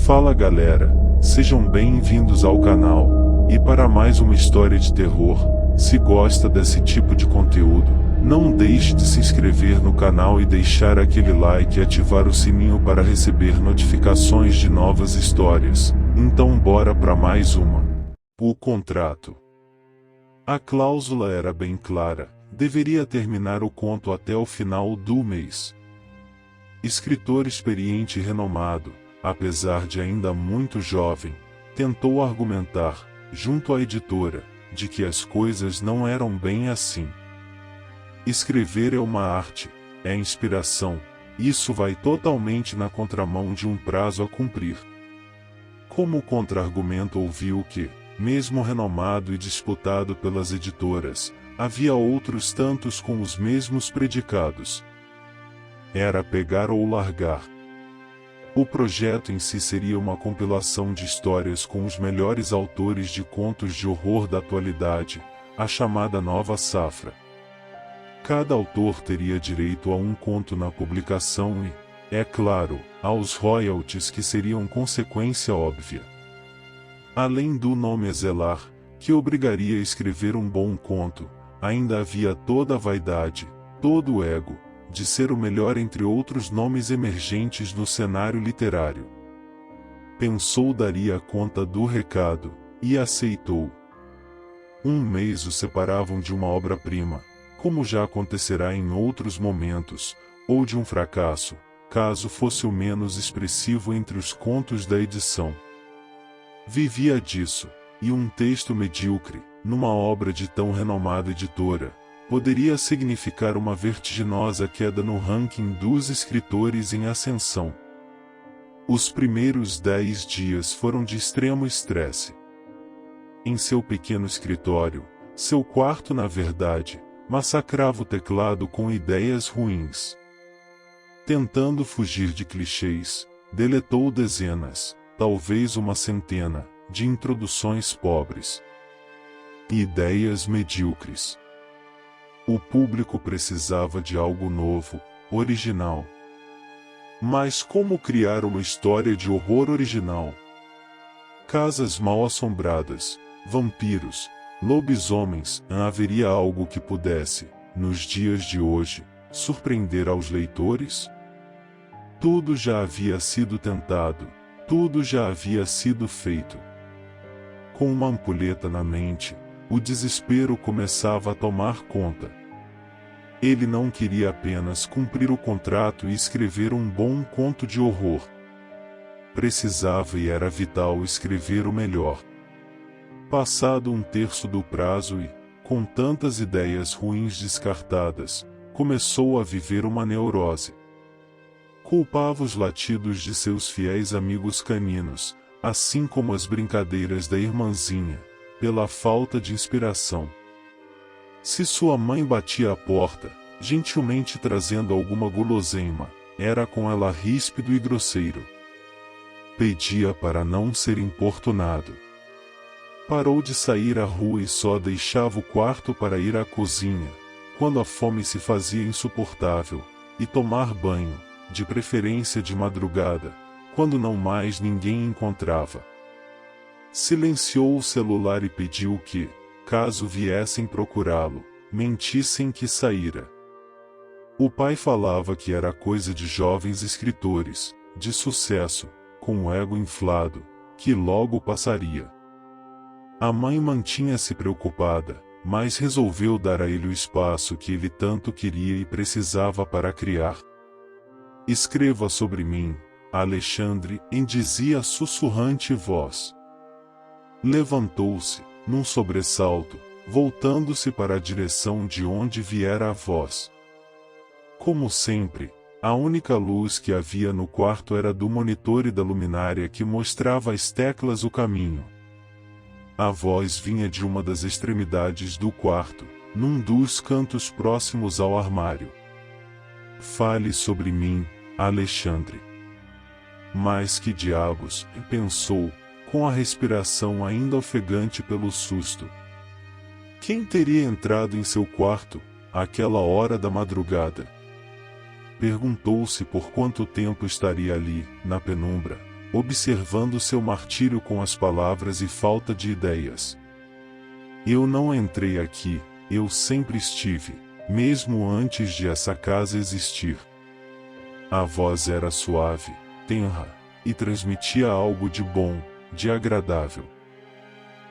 Fala galera, sejam bem-vindos ao canal, e para mais uma história de terror. Se gosta desse tipo de conteúdo, não deixe de se inscrever no canal e deixar aquele like e ativar o sininho para receber notificações de novas histórias. Então bora para mais uma. O contrato. A cláusula era bem clara, deveria terminar o conto até o final do mês. Escritor experiente e renomado, apesar de ainda muito jovem, tentou argumentar, junto à editora, de que as coisas não eram bem assim. Escrever é uma arte, é inspiração, isso vai totalmente na contramão de um prazo a cumprir. Como contra-argumento ouviu que, mesmo renomado e disputado pelas editoras, havia outros tantos com os mesmos predicados. Era pegar ou largar. O projeto em si seria uma compilação de histórias com os melhores autores de contos de horror da atualidade, a chamada Nova Safra. Cada autor teria direito a um conto na publicação e, é claro, aos royalties que seriam consequência óbvia. Além do nome a zelar, que obrigaria a escrever um bom conto, ainda havia toda a vaidade, todo o ego, de ser o melhor entre outros nomes emergentes no cenário literário. Pensou daria conta do recado, e aceitou. Um mês o separavam de uma obra-prima, como já acontecerá em outros momentos, ou de um fracasso, caso fosse o menos expressivo entre os contos da edição. Vivia disso, e um texto medíocre, numa obra de tão renomada editora, poderia significar uma vertiginosa queda no ranking dos escritores em ascensão. Os primeiros 10 dias foram de extremo estresse. Em seu pequeno escritório, seu quarto na verdade, massacrava o teclado com ideias ruins. Tentando fugir de clichês, deletou dezenas, talvez uma centena, de introduções pobres. Ideias medíocres. O público precisava de algo novo, original. Mas como criar uma história de horror original? Casas mal assombradas, vampiros, lobisomens, haveria algo que pudesse, nos dias de hoje, surpreender aos leitores? Tudo já havia sido tentado, tudo já havia sido feito. Com uma ampulheta na mente, o desespero começava a tomar conta. Ele não queria apenas cumprir o contrato e escrever um bom conto de horror. Precisava e era vital escrever o melhor. Passado um terço do prazo e, com tantas ideias ruins descartadas, começou a viver uma neurose. Culpava os latidos de seus fiéis amigos caninos, assim como as brincadeiras da irmãzinha, pela falta de inspiração. Se sua mãe batia à porta, gentilmente trazendo alguma guloseima, era com ela ríspido e grosseiro. Pedia para não ser importunado. Parou de sair à rua e só deixava o quarto para ir à cozinha, quando a fome se fazia insuportável, e tomar banho, de preferência de madrugada, quando não mais ninguém encontrava. Silenciou o celular e pediu que, caso viessem procurá-lo, mentissem que saíra. O pai falava que era coisa de jovens escritores, de sucesso, com o ego inflado, que logo passaria. A mãe mantinha-se preocupada, mas resolveu dar a ele o espaço que ele tanto queria e precisava para criar. Escreva sobre mim, Alexandre, dizia a sussurrante voz. Levantou-se, num sobressalto, voltando-se para a direção de onde viera a voz. Como sempre, a única luz que havia no quarto era do monitor e da luminária que mostrava às teclas o caminho. A voz vinha de uma das extremidades do quarto, num dos cantos próximos ao armário. Fale sobre mim, Alexandre. Mas que diabos, pensou, com a respiração ainda ofegante pelo susto. Quem teria entrado em seu quarto, àquela hora da madrugada? Perguntou-se por quanto tempo estaria ali, na penumbra, observando seu martírio com as palavras e falta de ideias. Eu não entrei aqui, eu sempre estive, mesmo antes de essa casa existir. A voz era suave, tenra, e transmitia algo de bom, de agradável.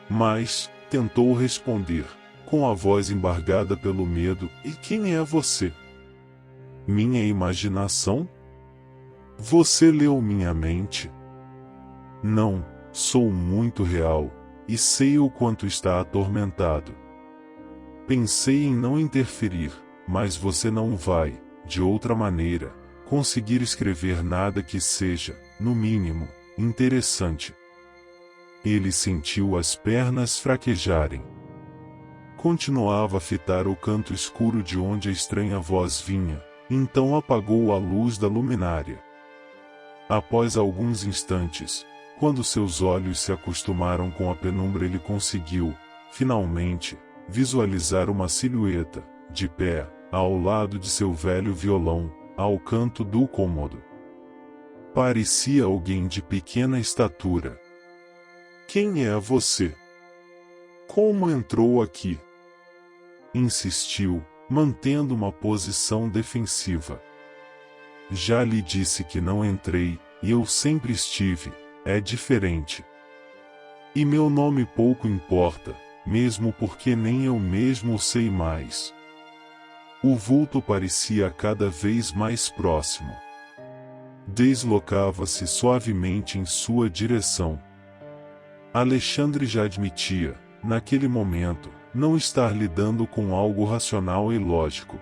Mas, tentou responder, com a voz embargada pelo medo, e quem é você? Minha imaginação? Você leu minha mente? Não, sou muito real, e sei o quanto está atormentado. Pensei em não interferir, mas você não vai, de outra maneira, conseguir escrever nada que seja, no mínimo, interessante. Ele sentiu as pernas fraquejarem. Continuava a fitar o canto escuro de onde a estranha voz vinha, então apagou a luz da luminária. Após alguns instantes, quando seus olhos se acostumaram com a penumbra, ele conseguiu, finalmente, visualizar uma silhueta, de pé, ao lado de seu velho violão, ao canto do cômodo. Parecia alguém de pequena estatura. Quem é você? Como entrou aqui? Insistiu, mantendo uma posição defensiva. Já lhe disse que não entrei, e eu sempre estive, é diferente. E meu nome pouco importa, mesmo porque nem eu mesmo o sei mais. O vulto parecia cada vez mais próximo. Deslocava-se suavemente em sua direção. Alexandre já admitia, naquele momento, não estar lidando com algo racional e lógico.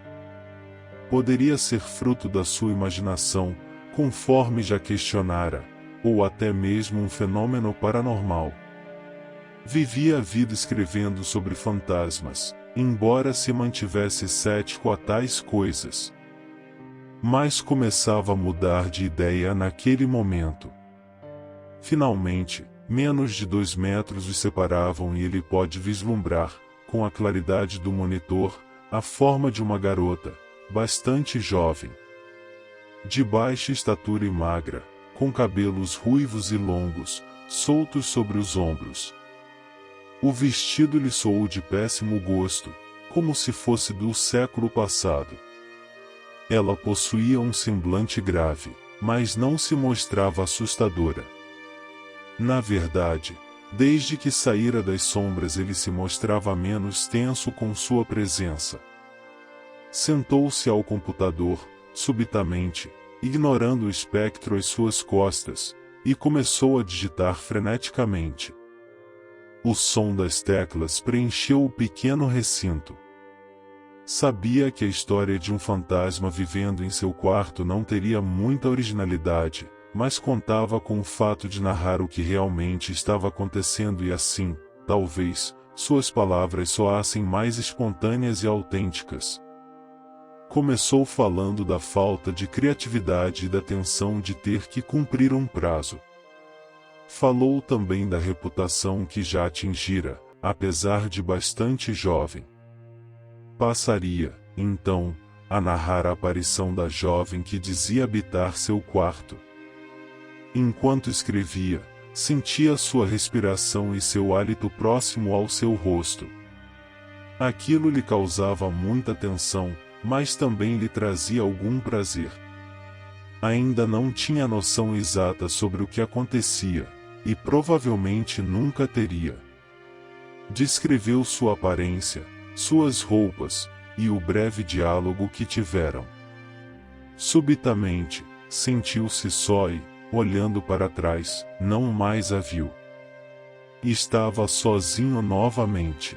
Poderia ser fruto da sua imaginação, conforme já questionara, ou até mesmo um fenômeno paranormal. Vivia a vida escrevendo sobre fantasmas, embora se mantivesse cético a tais coisas. Mas começava a mudar de ideia naquele momento. Finalmente, menos de 2 metros os separavam e ele pôde vislumbrar, com a claridade do monitor, a forma de uma garota, bastante jovem. De baixa estatura e magra, com cabelos ruivos e longos, soltos sobre os ombros. O vestido lhe soou de péssimo gosto, como se fosse do século passado. Ela possuía um semblante grave, mas não se mostrava assustadora. Na verdade, desde que saíra das sombras ele se mostrava menos tenso com sua presença. Sentou-se ao computador, subitamente, ignorando o espectro às suas costas, e começou a digitar freneticamente. O som das teclas preencheu o pequeno recinto. Sabia que a história de um fantasma vivendo em seu quarto não teria muita originalidade, mas contava com o fato de narrar o que realmente estava acontecendo e assim, talvez, suas palavras soassem mais espontâneas e autênticas. Começou falando da falta de criatividade e da tensão de ter que cumprir um prazo. Falou também da reputação que já atingira, apesar de bastante jovem. Passaria, então, a narrar a aparição da jovem que dizia habitar seu quarto. Enquanto escrevia, sentia sua respiração e seu hálito próximo ao seu rosto. Aquilo lhe causava muita tensão, mas também lhe trazia algum prazer. Ainda não tinha noção exata sobre o que acontecia, e provavelmente nunca teria. Descreveu sua aparência, suas roupas, e o breve diálogo que tiveram. Subitamente, sentiu-se só e, olhando para trás, não mais a viu. Estava sozinho novamente.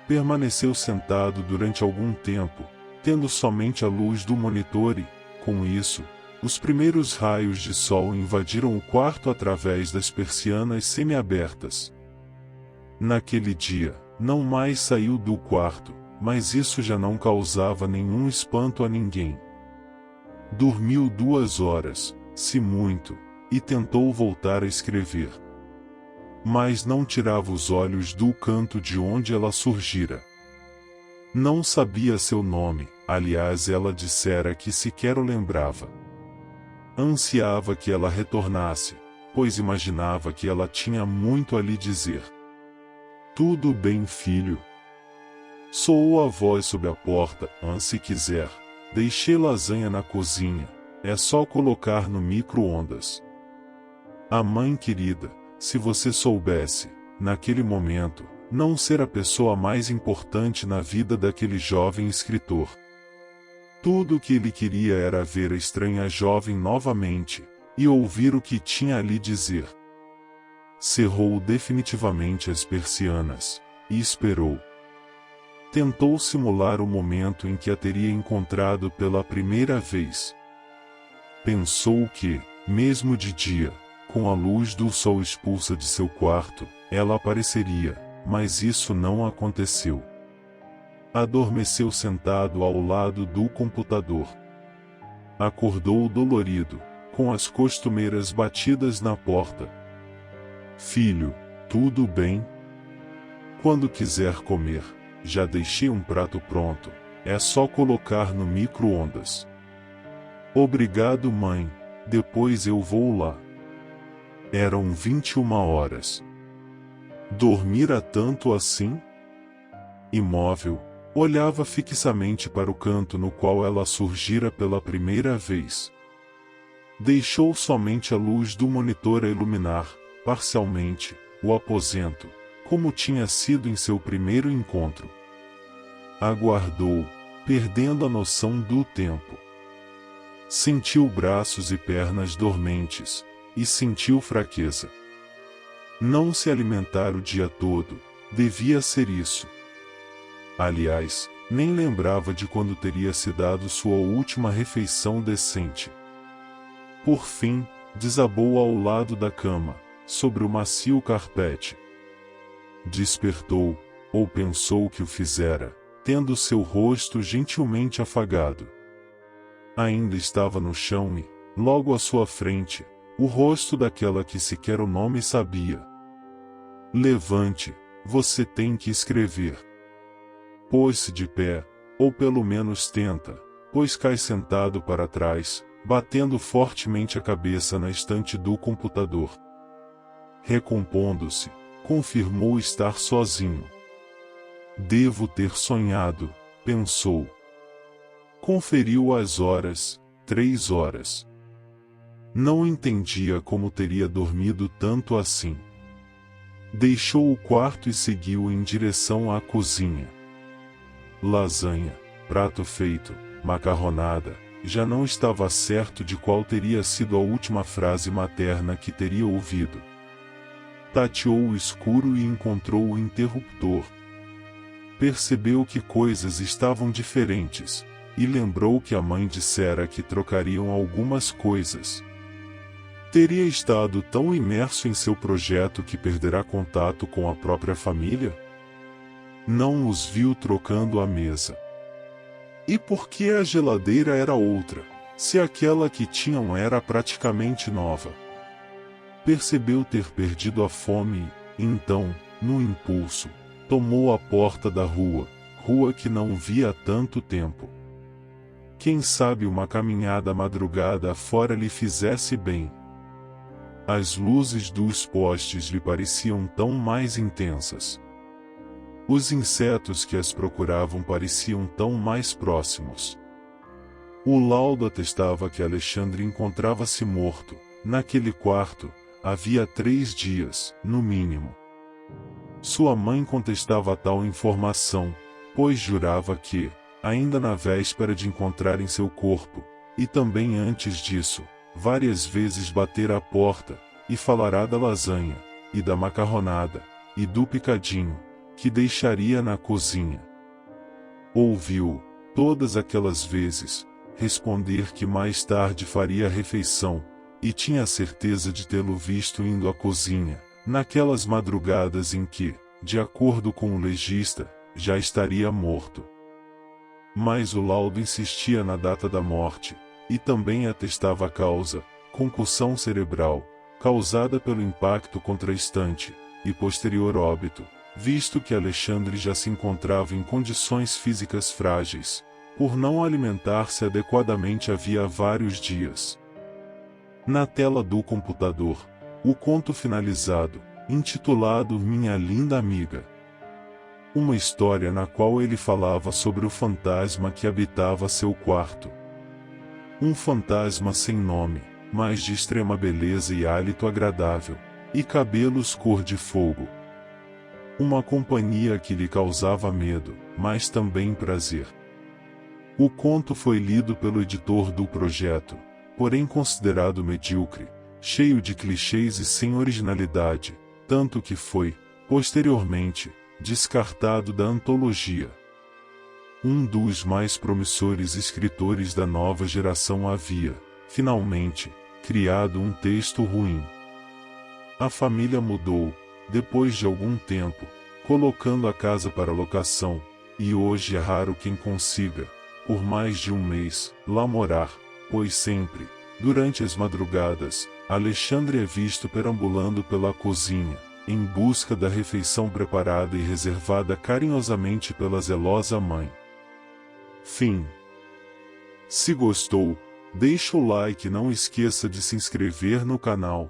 Permaneceu sentado durante algum tempo, tendo somente a luz do monitor e, com isso, os primeiros raios de sol invadiram o quarto através das persianas semiabertas. Naquele dia, não mais saiu do quarto, mas isso já não causava nenhum espanto a ninguém. Dormiu 2 horas, se muito, e tentou voltar a escrever. Mas não tirava os olhos do canto de onde ela surgira. Não sabia seu nome, aliás ela dissera que sequer o lembrava. Ansiava que ela retornasse, pois imaginava que ela tinha muito a lhe dizer. Tudo bem, filho? Soou a voz sob a porta. Se quiser, deixei lasanha na cozinha, é só colocar no micro-ondas. A mãe querida, se você soubesse, naquele momento, não ser a pessoa mais importante na vida daquele jovem escritor. Tudo o que ele queria era ver a estranha jovem novamente, e ouvir o que tinha a lhe dizer. Cerrou definitivamente as persianas, e esperou. Tentou simular o momento em que a teria encontrado pela primeira vez. Pensou que, mesmo de dia, com a luz do sol expulsa de seu quarto, ela apareceria, mas isso não aconteceu. Adormeceu sentado ao lado do computador. Acordou dolorido, com as costumeiras batidas na porta. Filho, tudo bem? Quando quiser comer, já deixei um prato pronto, é só colocar no micro-ondas. Obrigado, mãe, depois eu vou lá. Eram 21 horas. Dormira tanto assim? Imóvel, olhava fixamente para o canto no qual ela surgira pela primeira vez. Deixou somente a luz do monitor a iluminar, parcialmente, o aposento, como tinha sido em seu primeiro encontro. Aguardou, perdendo a noção do tempo. Sentiu braços e pernas dormentes, e sentiu fraqueza. Não se alimentar o dia todo, devia ser isso. Aliás, nem lembrava de quando teria se dado sua última refeição decente. Por fim, desabou ao lado da cama, sobre o macio carpete. Despertou, ou pensou que o fizera, tendo seu rosto gentilmente afagado. Ainda estava no chão e, logo à sua frente, o rosto daquela que sequer o nome sabia. Levante, você tem que escrever. Pôs-se de pé, ou pelo menos tenta, pois cai sentado para trás, batendo fortemente a cabeça na estante do computador. Recompondo-se, confirmou estar sozinho. Devo ter sonhado, pensou. Conferiu as horas, 3 horas. Não entendia como teria dormido tanto assim. Deixou o quarto e seguiu em direção à cozinha. Lasanha, prato feito, macarronada, já não estava certo de qual teria sido a última frase materna que teria ouvido. Tateou o escuro e encontrou o interruptor. Percebeu que coisas estavam diferentes, e lembrou que a mãe dissera que trocariam algumas coisas. Teria estado tão imerso em seu projeto que perderá contato com a própria família? Não os viu trocando a mesa. E por que a geladeira era outra, se aquela que tinham era praticamente nova? Percebeu ter perdido a fome e, então, no impulso, tomou a porta da rua que não via há tanto tempo. Quem sabe uma caminhada madrugada fora lhe fizesse bem. As luzes dos postes lhe pareciam tão mais intensas. Os insetos que as procuravam pareciam tão mais próximos. O laudo atestava que Alexandre encontrava-se morto, naquele quarto, havia 3 dias, no mínimo. Sua mãe contestava tal informação, pois jurava que, ainda na véspera de encontrarem seu corpo, e também antes disso, várias vezes batera à porta, e falará da lasanha, e da macarronada, e do picadinho, que deixaria na cozinha. Ouviu, todas aquelas vezes, responder que mais tarde faria a refeição, e tinha a certeza de tê-lo visto indo à cozinha, naquelas madrugadas em que, de acordo com o legista, já estaria morto. Mas o laudo insistia na data da morte, e também atestava a causa, concussão cerebral, causada pelo impacto contra a estante, e posterior óbito, visto que Alexandre já se encontrava em condições físicas frágeis, por não alimentar-se adequadamente havia vários dias. Na tela do computador, O conto finalizado, intitulado Minha Linda Amiga. Uma história na qual ele falava sobre o fantasma que habitava seu quarto. Um fantasma sem nome, mas de extrema beleza e hálito agradável, e cabelos cor de fogo. Uma companhia que lhe causava medo, mas também prazer. O conto foi lido pelo editor do projeto, porém considerado medíocre, cheio de clichês e sem originalidade, tanto que foi, posteriormente, descartado da antologia. Um dos mais promissores escritores da nova geração havia, finalmente, criado um texto ruim. A família mudou, depois de algum tempo, colocando a casa para locação, e hoje é raro quem consiga, por mais de um mês, lá morar, pois sempre, durante as madrugadas, Alexandre é visto perambulando pela cozinha, em busca da refeição preparada e reservada carinhosamente pela zelosa mãe. Fim. Se gostou, deixa o like e não esqueça de se inscrever no canal.